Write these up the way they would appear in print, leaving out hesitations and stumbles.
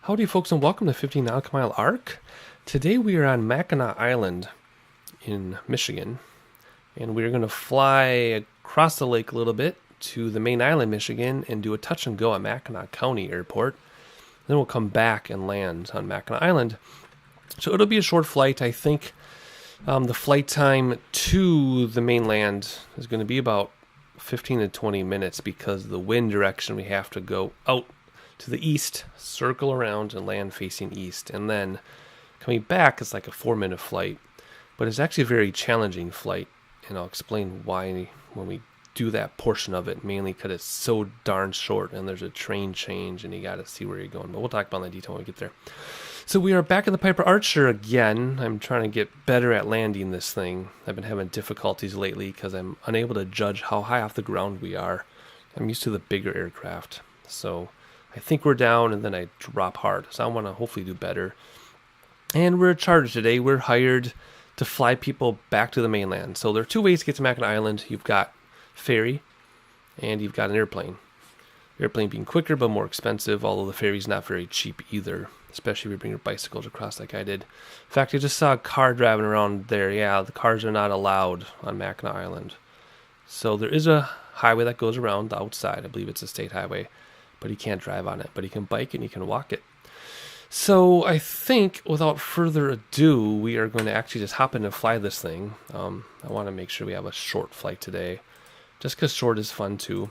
Howdy folks and welcome to 15 Nautical Mile Arc. Today we are on Mackinac Island in Michigan, and we're going to fly across the lake a little bit to the main island, Michigan, and do a touch and go at Mackinac County Airport. Then we'll come back and land on Mackinac Island. So it'll be a short flight. I think the flight time to the mainland is going to be about 15 to 20 minutes because of the wind direction. We have to go out to the east, circle around, and land facing east. And then coming back is like a 4-minute flight. But it's actually a very challenging flight, and I'll explain why when we do that portion of it, mainly because it's so darn short and there's a train change and you got to see where you're going. But we'll talk about that detail when we get there. So we are back in the Piper Archer again. I'm trying to get better at landing this thing. I've been having difficulties lately because I'm unable to judge how high off the ground we are. I'm used to the bigger aircraft. So I think we're down and then I drop hard. So I want to hopefully do better. And we're chartered today. We're hired to fly people back to the mainland. So there are two ways to get to Mackinac Island. You've got ferry and you've got an airplane. Airplane being quicker but more expensive, although the ferry's not very cheap either, especially if you bring your bicycles across like I did. In fact, I just saw a car driving around there. Yeah, the cars are not allowed on Mackinac Island. So there is a highway that goes around the outside. I believe it's a state highway, but you can't drive on it. But you can bike and you can walk it. So I think without further ado, we are going to actually just hop in and fly this thing. I want to make sure we have a short flight today, just because short is fun too.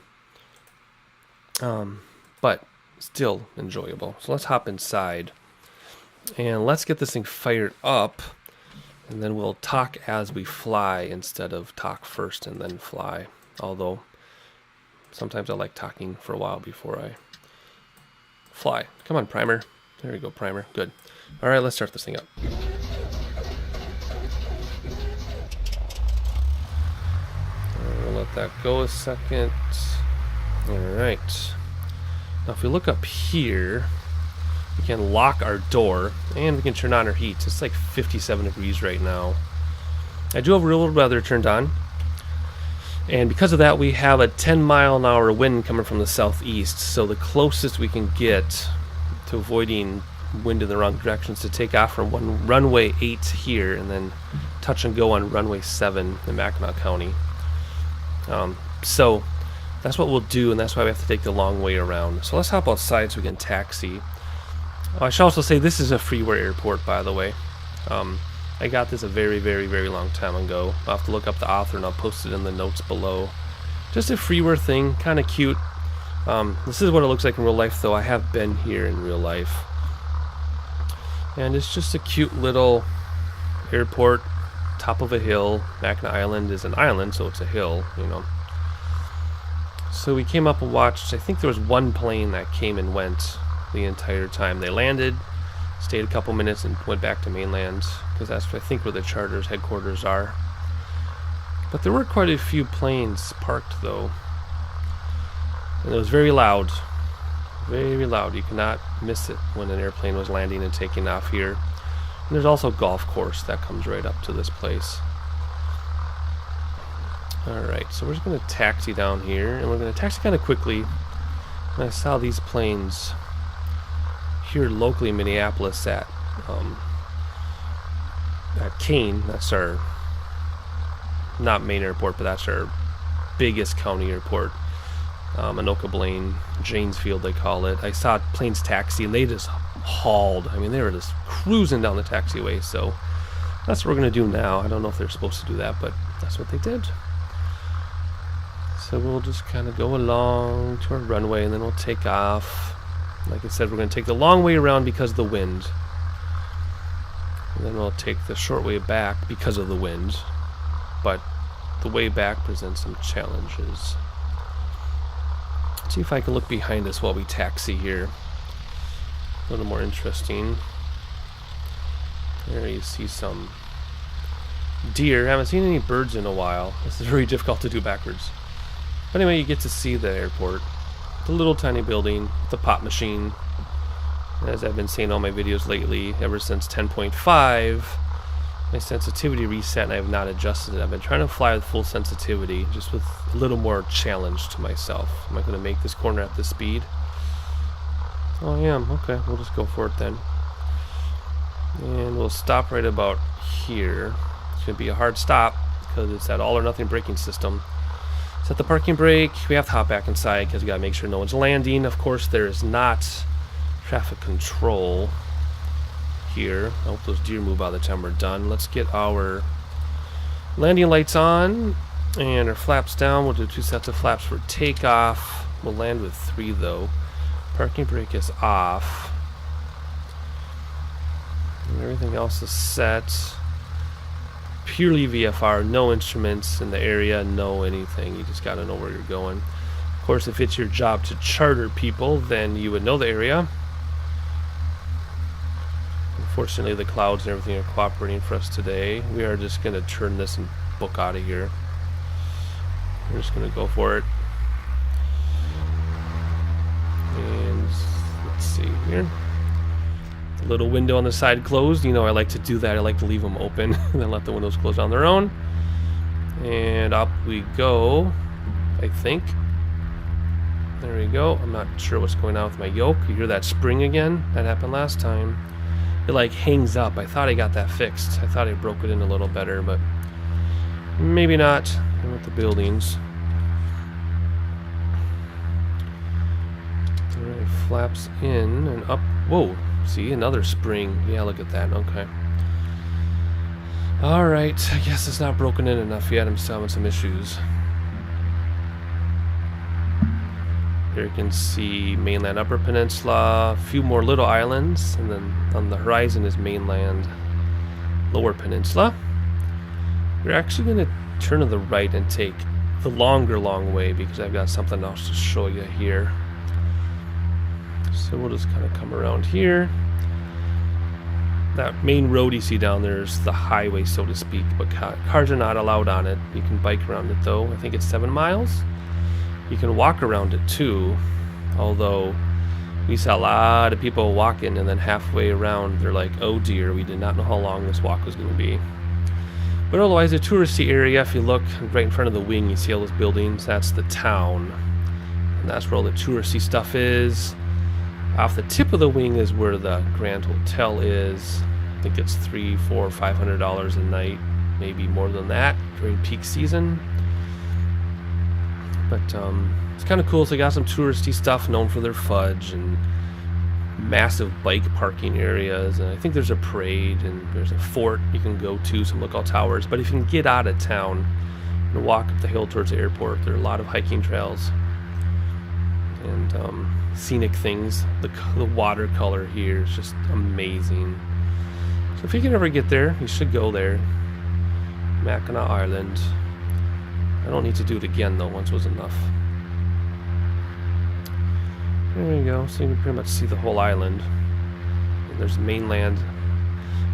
But still enjoyable. So let's hop inside and let's get this thing fired up, and then we'll talk as we fly instead of talk first and then fly. Although sometimes I like talking for a while before I fly. Come on, primer. There we go, primer. Good. All right, let's start this thing up. We'll let that go a second. All right. Now, if we look up here, we can lock our door and we can turn on our heat. It's like 57 degrees right now. I do have real weather turned on. And because of that, we have a 10-mile-an-hour wind coming from the southeast. So the closest we can get to avoiding wind in the wrong directions to take off from runway 8 here and then touch and go on runway 7 in Mackinac County. So that's what we'll do, and that's why we have to take the long way around. So let's hop outside so we can taxi. I should also say this is a freeware airport, by the way. I got this a very, very, very long time ago. I'll have to look up the author and I'll post it in the notes below. Just a freeware thing, kind of cute. This is what it looks like in real life, though. I have been here in real life. And it's just a cute little airport, top of a hill. Mackinac Island is an island, so it's a hill, you know. So we came up and watched. I think there was one plane that came and went the entire time. They landed, stayed a couple minutes, and went back to mainland, because that's, I think, where the charter's headquarters are. But there were quite a few planes parked, though. And it was very loud. Very loud. You cannot miss it when an airplane was landing and taking off here. And there's also a golf course that comes right up to this place. Alright, so we're just going to taxi down here, and we're going to taxi kind of quickly. And I saw these planes here locally in Minneapolis at Kane. That's our, not main airport, but that's our biggest county airport. Anoka Blaine, Janesfield they call it. I saw planes taxi and they just hauled. I mean, they were just cruising down the taxiway. So that's what we're going to do now. I don't know if they're supposed to do that, but that's what they did. So we'll just kind of go along to our runway and then we'll take off. Like I said, we're going to take the long way around because of the wind. And then we'll take the short way back because of the wind. But the way back presents some challenges. Let's see if I can look behind us while we taxi here. A little more interesting. There you see some deer. I haven't seen any birds in a while. This is very difficult to do backwards. But anyway, you get to see the airport. The little tiny building, the pop machine. As I've been saying in all my videos lately, ever since 10.5, my sensitivity reset and I have not adjusted it. I've been trying to fly with full sensitivity, just with a little more challenge to myself. Am I going to make this corner at this speed? Oh, I am. Okay, we'll just go for it then. And we'll stop right about here. It's going to be a hard stop because it's that all or nothing braking system. Set the parking brake. We have to hop back inside because we got to make sure no one's landing. Of course, there is not traffic control here. I hope those deer move by the time we're done. Let's get our landing lights on and our flaps down. We'll do 2 sets of flaps for takeoff. We'll land with 3 though. Parking brake is off. And everything else is set. Purely VFR, no instruments in the area, no anything. You just got to know where you're going. Of course, if it's your job to charter people, then you would know the area. Unfortunately, the clouds and everything are cooperating for us today. We are just going to turn this and book out of here. We're just going to go for it. And let's see here. The little window on the side closed. You know, I like to do that. I like to leave them open and then let the windows close on their own. And up we go, I think. There we go. I'm not sure what's going on with my yoke. You hear that spring again? That happened last time. It like hangs up. I thought I got that fixed. I thought I broke it in a little better, but maybe not. And with the buildings. Alright, flaps in and up. Whoa, see, another spring. Yeah, look at that. Okay. Alright, I guess it's not broken in enough yet. I'm still having some issues. Here you can see mainland Upper Peninsula, a few more little islands, and then on the horizon is mainland Lower Peninsula. We're actually going to turn to the right and take the longer long way because I've got something else to show you here. So we'll just kind of come around here. That main road you see down there is the highway, so to speak, but cars are not allowed on it. You can bike around it though. I think it's 7 miles. You can walk around it too, although we saw a lot of people walking and then halfway around they're like, oh dear, we did not know how long this walk was going to be. But otherwise, a touristy area. If you look right in front of the wing, you see all those buildings. That's the town, and that's where all the touristy stuff is. Off the tip of the wing is where the Grand Hotel is. I think it's $300, $400, $500 a night, maybe more than that during peak season. But it's kind of cool. So they got some touristy stuff known for their fudge and massive bike parking areas. And I think there's a parade and there's a fort you can go to, some lookout towers. But if you can get out of town and walk up the hill towards the airport, there are a lot of hiking trails and scenic things. The watercolor here is just amazing. So if you can ever get there, you should go there. Mackinac Island. I don't need to do it again though, once was enough. There we go, so you can pretty much see the whole island. And there's mainland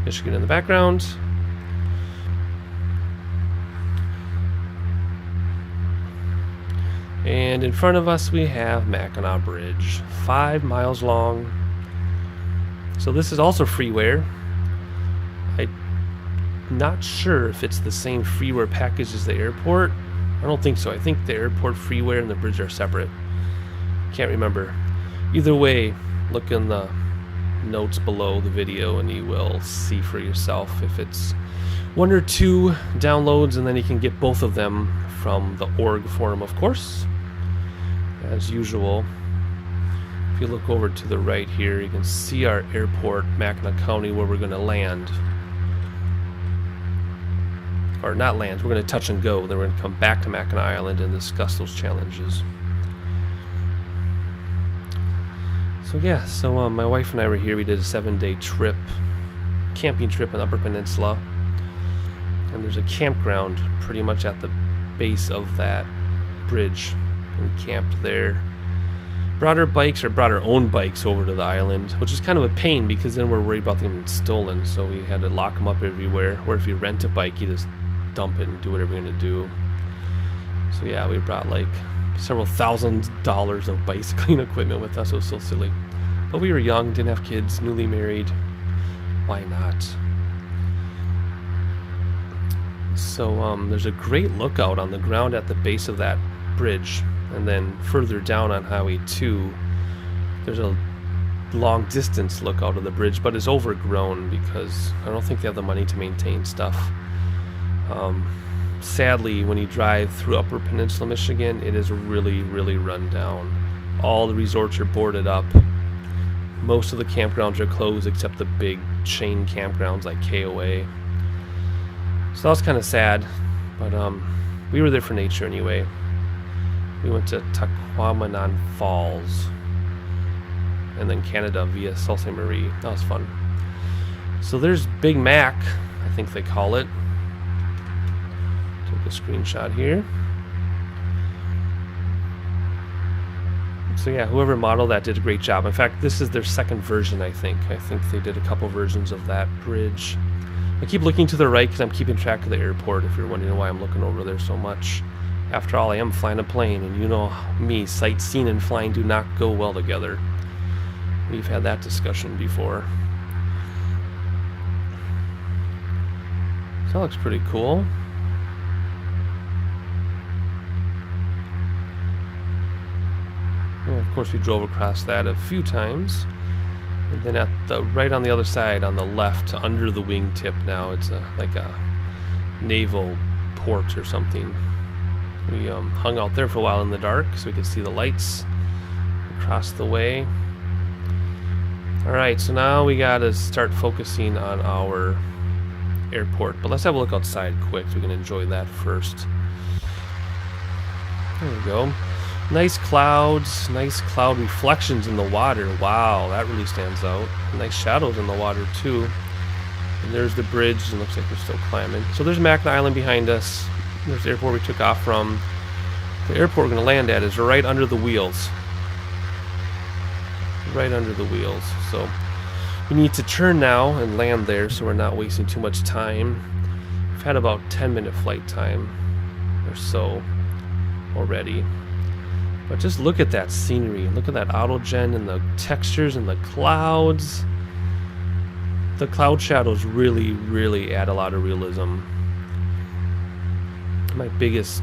Michigan in the background. And in front of us we have Mackinac Bridge, 5 miles long. So this is also freeware. I'm not sure if it's the same freeware package as the airport. I don't think so. I think the airport freeware and the bridge are separate. Can't remember. Either way, look in the notes below the video and you will see for yourself if it's 1 or 2 downloads, and then you can get both of them from the org forum, of course, as usual. If you look over to the right here, you can see our airport, Mackinac County, where we're going to land. Or not land, we're going to touch and go. Then we're going to come back to Mackinac Island and discuss those challenges. So yeah, so my wife and I were here. We did a 7-day trip, camping trip in Upper Peninsula. And there's a campground pretty much at the base of that bridge. And we camped there. Brought our own bikes over to the island, which is kind of a pain because then we're worried about them getting stolen. So we had to lock them up everywhere. Or if you rent a bike, you just dump it and do whatever you're going to do. So yeah, we brought like several $1,000s of bicycling equipment with us. It was so silly. But we were young, didn't have kids, newly married. Why not? So there's a great lookout on the ground at the base of that bridge. And then further down on Highway 2, there's a long distance look out of the bridge, but it's overgrown because I don't think they have the money to maintain stuff. Sadly, when you drive through Upper Peninsula, Michigan, it is really, really run down. All the resorts are boarded up. Most of the campgrounds are closed except the big chain campgrounds like KOA. So that was kind of sad, but we were there for nature anyway. We went to Tahquamenon Falls and then Canada via Sault Ste. Marie. That was fun. So there's Big Mac, I think they call it. Take a screenshot here. So yeah, whoever modeled that did a great job. In fact, this is their second version, I think. I think they did a couple versions of that bridge. I keep looking to the right because I'm keeping track of the airport, if you're wondering why I'm looking over there so much. After all, I am flying a plane, and you know me, sightseeing and flying do not go well together. We've had that discussion before. So that looks pretty cool. And of course, we drove across that a few times. And then at the right on the other side, on the left, under the wingtip now, it's like a naval port or something. We hung out there for a while in the dark so we could see the lights across the way. Alright, so now we gotta start focusing on our airport. But let's have a look outside quick so we can enjoy that first. There we go. Nice clouds, nice cloud reflections in the water. Wow, that really stands out. Nice shadows in the water too. And there's the bridge, and looks like we're still climbing. So there's Mackinac Island behind us. There's the airport we took off from. The airport we're going to land at is right under the wheels. Right under the wheels. So we need to turn now and land there so we're not wasting too much time. We've had about 10-minute flight time or so already. But just look at that scenery. Look at that autogen and the textures and the clouds. The cloud shadows really, really add a lot of realism. My biggest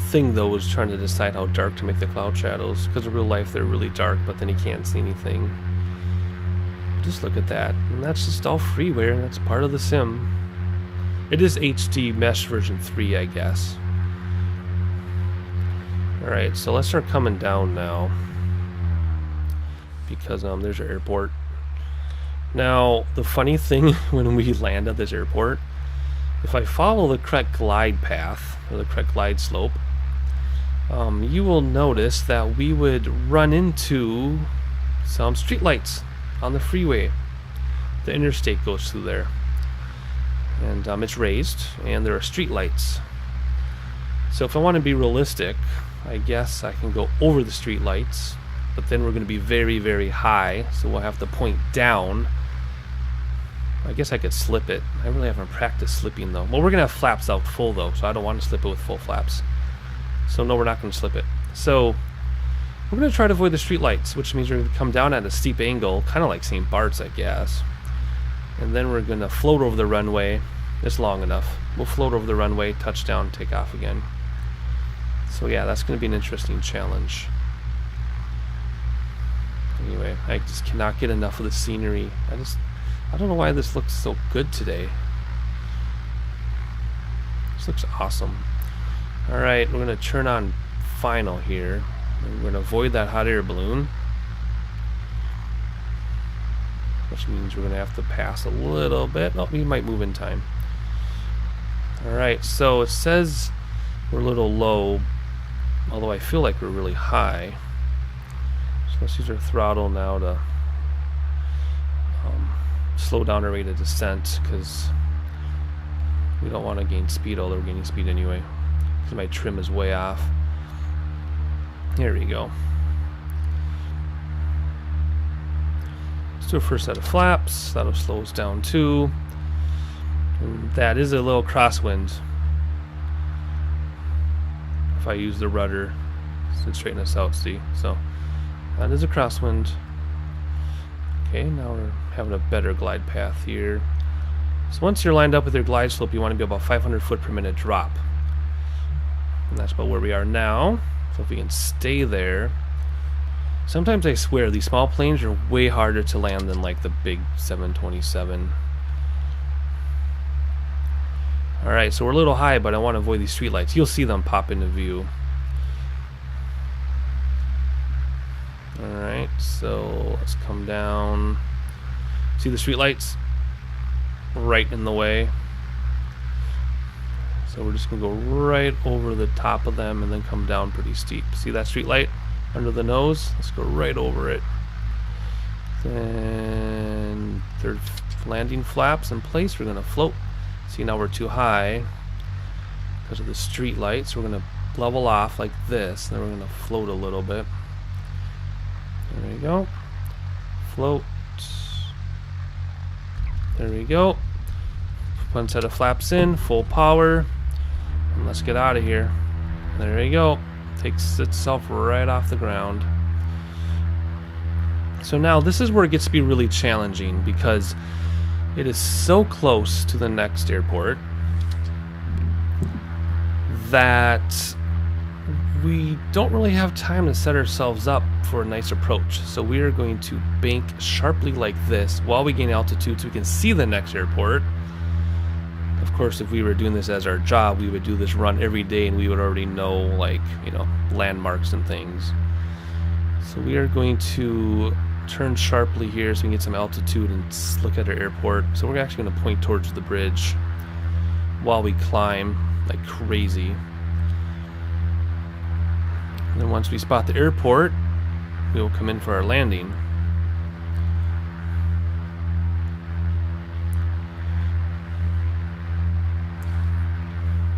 thing, though, was trying to decide how dark to make the cloud shadows. Because in real life, they're really dark, but then you can't see anything. Just look at that. And that's just all freeware, and that's part of the sim. It is HD Mesh version 3, I guess. Alright, so let's start coming down now, because there's our airport. Now, the funny thing when we land at this airport, if I follow the correct glide path, or the correct glide slope, you will notice that we would run into some streetlights on the freeway. The interstate goes through there. And it's raised, and there are streetlights. So if I want to be realistic, I guess I can go over the street lights, but then we're going to be very, very high, so we'll have to point down. I guess I could slip it. I really haven't practiced slipping, though. Well, we're going to have flaps out full, though, so I don't want to slip it with full flaps. So no, we're not going to slip it. So we're going to try to avoid the street lights, which means we're going to come down at a steep angle, kind of like St. Bart's, I guess. And then we're going to float over the runway. It's long enough. We'll float over the runway, touch down, take off again. So yeah, that's going to be an interesting challenge. Anyway, I just cannot get enough of the scenery. I don't know why this looks so good today. This looks awesome. Alright, we're going to turn on final here. And we're going to avoid that hot air balloon. Which means we're going to have to pass a little bit. Oh, we might move in time. Alright, so it says we're a little low, although I feel like we're really high. So let's use our throttle now to slow down our rate of descent, because we don't want to gain speed, although we're gaining speed anyway, because my trim is way off. There we go. Let's do a first set of flaps. That'll slow us down too. And that is a little crosswind. If I use the rudder to straighten us out, see? So that is a crosswind. Okay, now we're having a better glide path here. So once you're lined up with your glide slope, you want to be about 500 foot per minute drop. And that's about where we are now. So if we can stay there. Sometimes I swear these small planes are way harder to land than like the big 727. Alright, so we're a little high, but I want to avoid these streetlights. You'll see them pop into view. Alright, so let's come down. See the streetlights? Right in the way. So we're just going to go right over the top of them and then come down pretty steep. See that streetlight under the nose? Let's go right over it. Then third landing flaps in place. We're going to float. See, now we're too high because of the street lights. We're going to level off like this. Then we're going to float a little bit. There we go. Float. There we go. One set of flaps in, full power. And let's get out of here. There you go. Takes itself right off the ground. So now this is where it gets to be really challenging because it is so close to the next airport that we don't really have time to set ourselves up for a nice approach. So we are going to bank sharply like this while we gain altitude so we can see the next airport. Of course, if we were doing this as our job, we would do this run every day and we would already know, like, you know, landmarks and things. So we are going to turn sharply here so we can get some altitude and look at our airport. So we're actually going to point towards the bridge while we climb like crazy. And then once we spot the airport, we will come in for our landing.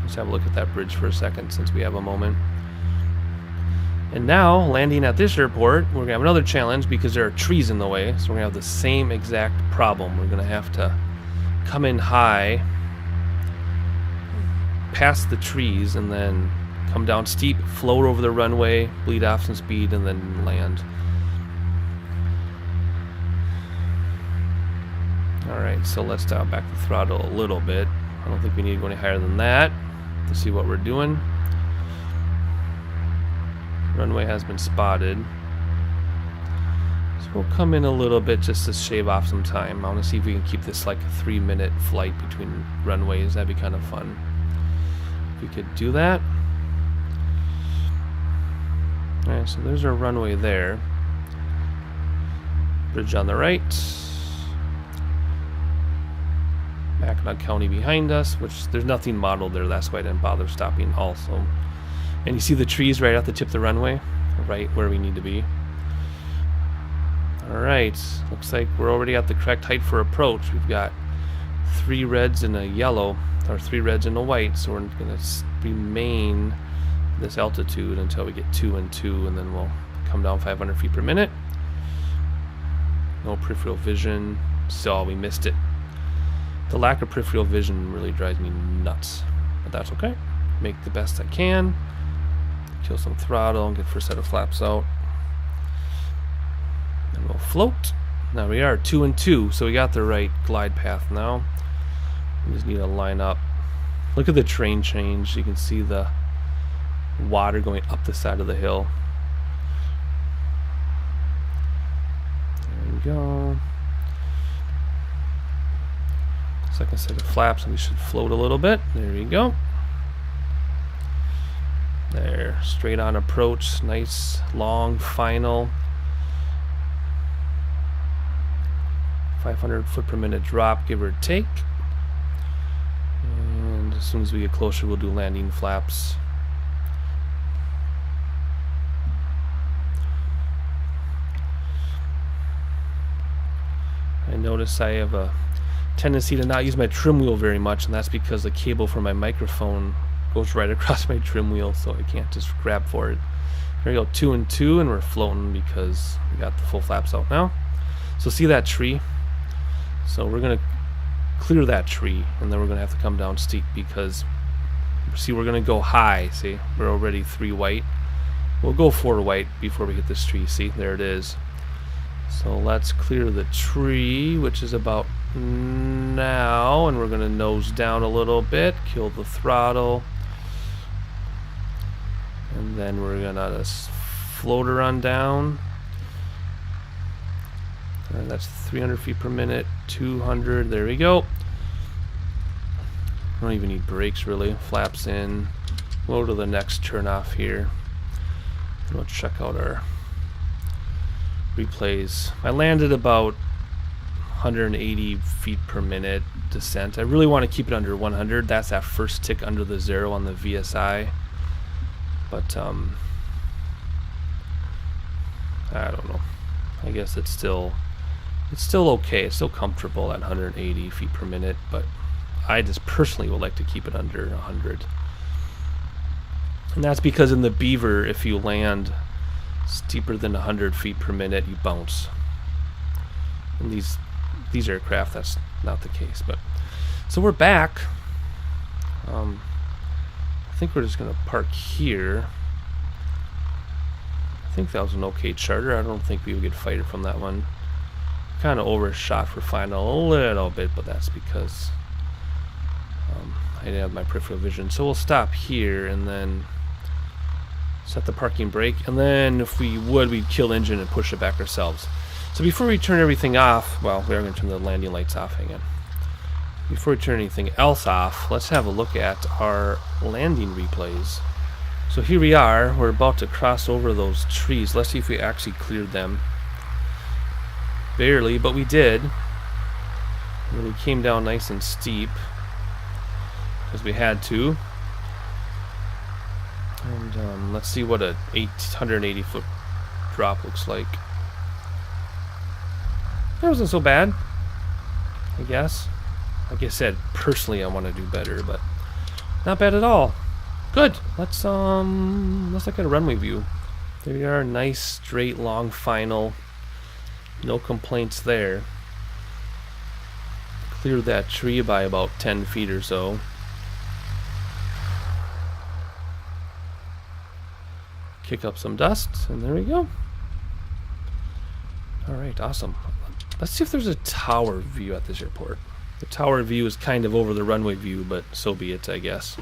Let's have a look at that bridge for a second since we have a moment. And now, landing at this airport, we're going to have another challenge because there are trees in the way. So we're going to have the same exact problem. We're going to have to come in high, past the trees, and then come down steep, float over the runway, bleed off some speed, and then land. Alright, so let's dial back the throttle a little bit. I don't think we need to go any higher than that to see what we're doing. Runway has been spotted. So we'll come in a little bit just to shave off some time. I want to see if we can keep this like a 3-minute flight between runways. That'd be kind of fun. If we could do that. Alright, so there's our runway there. Bridge on the right. Mackinac County behind us, which there's nothing modeled there. That's why I didn't bother stopping also. And you see the trees right at the tip of the runway, right where we need to be. Alright, looks like we're already at the correct height for approach. We've got 3 reds and a yellow, or 3 reds and a white, so we're going to remain this altitude until we get 2 and 2, and then we'll come down 500 feet per minute. No peripheral vision, so we missed it. The lack of peripheral vision really drives me nuts, but that's okay. Make the best I can. Kill some throttle and get first set of flaps out. And we'll float. Now we are 2 and 2, so we got the right glide path now. We just need to line up. Look at the terrain change. You can see the water going up the side of the hill. There we go. Second set of flaps, and we should float a little bit. There we go. There, straight on approach, nice long final. 500 foot per minute drop, give or take. And as soon as we get closer, we'll do landing flaps. I notice I have a tendency to not use my trim wheel very much, and that's because the cable for my microphone goes right across my trim wheel, so I can't just grab for it. Here we go, 2 and 2, and we're floating because we got the full flaps out now. So see that tree? So we're going to clear that tree, and then we're going to have to come down steep because, see, we're going to go high. See, we're already 3 white. We'll go 4 white before we hit this tree. See, there it is. So let's clear the tree, which is about now, and we're going to nose down a little bit, kill the throttle. And then we're gonna just float her on down. that's 300 feet per minute, 200, there we go. Don't even need brakes really. Flaps in. We'll go to the next turn off here. And we'll check out our replays. I landed about 180 feet per minute descent. I really want to keep it under 100. That's that first tick under the 0 on the VSI. But I don't know. I guess it's still okay. It's still comfortable at 180 feet per minute, but I just personally would like to keep it under 100. And that's because in the Beaver, if you land steeper than 100 feet per minute, you bounce. In these aircraft, that's not the case. But so we're back. I think we're just gonna park here. I think that was an okay charter. I don't think we would get fired from that one. Kind of overshot for final a little bit, but that's because I didn't have my peripheral vision. So we'll stop here and then set the parking brake, and then if we would, we'd kill engine and push it back ourselves. So before we turn everything off, well, we are going to turn the landing lights off again. Before we turn anything else off, let's have a look at our landing replays. So here we are, we're about to cross over those trees. Let's see if we actually cleared them. Barely, but we did. And we came down nice and steep, because we had to. And let's see what a 880 foot drop looks like. That wasn't so bad, I guess. Like I said, personally I want to do better, but not bad at all. Good. Let's look at a runway view. There we are, nice straight long final. No complaints there. Cleared that tree by about 10 feet or so. Kick up some dust, and there we go. Alright, awesome. Let's see if there's a tower view at this airport. The tower view is kind of over the runway view, but so be it, I guess.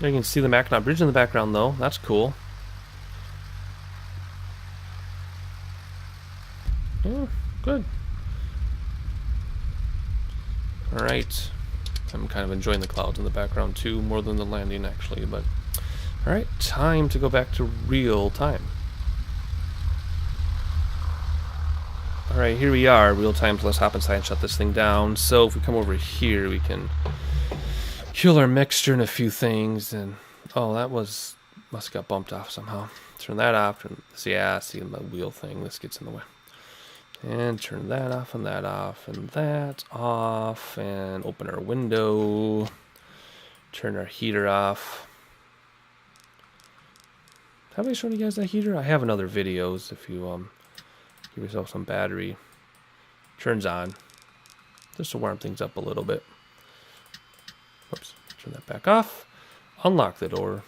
You can see the Mackinac Bridge in the background, though. That's cool. Oh, good. Alright. I'm kind of enjoying the clouds in the background too, more than the landing actually, but alright, time to go back to real time. Alright, here we are, real time, so let's hop inside and shut this thing down. So if we come over here, we can kill our mixture and a few things, and oh, that must have got bumped off somehow. Turn that off, and see my wheel thing, this gets in the way. And turn that off, and that off, and that off, and open our window, turn our heater off. Have I shown you guys that heater? I have in other videos. If you give yourself some battery, turns on, just to warm things up a little bit. Whoops, turn that back off, unlock the door,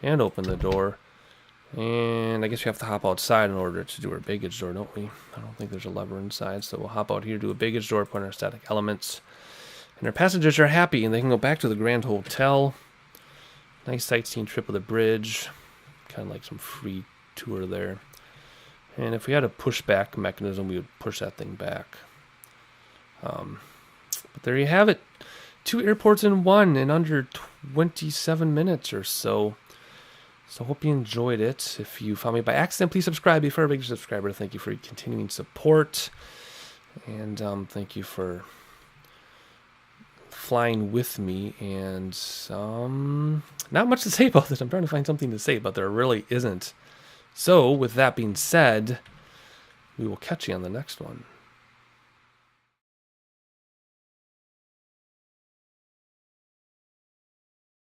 and open the door. And I guess we have to hop outside in order to do our baggage door, don't we? I don't think there's a lever inside, so we'll hop out here, do a baggage door, put in our static elements. And our passengers are happy, and they can go back to the Grand Hotel. Nice sightseeing trip of the bridge. Kind of like some free tour there. And if we had a pushback mechanism, we would push that thing back. But there you have it. 2 airports in one in under 27 minutes or so. So hope you enjoyed it. If you found me by accident, please subscribe. If you're a big subscriber, thank you for your continuing support. And thank you for flying with me. And not much to say about this. I'm trying to find something to say, but there really isn't. So with that being said, we will catch you on the next one.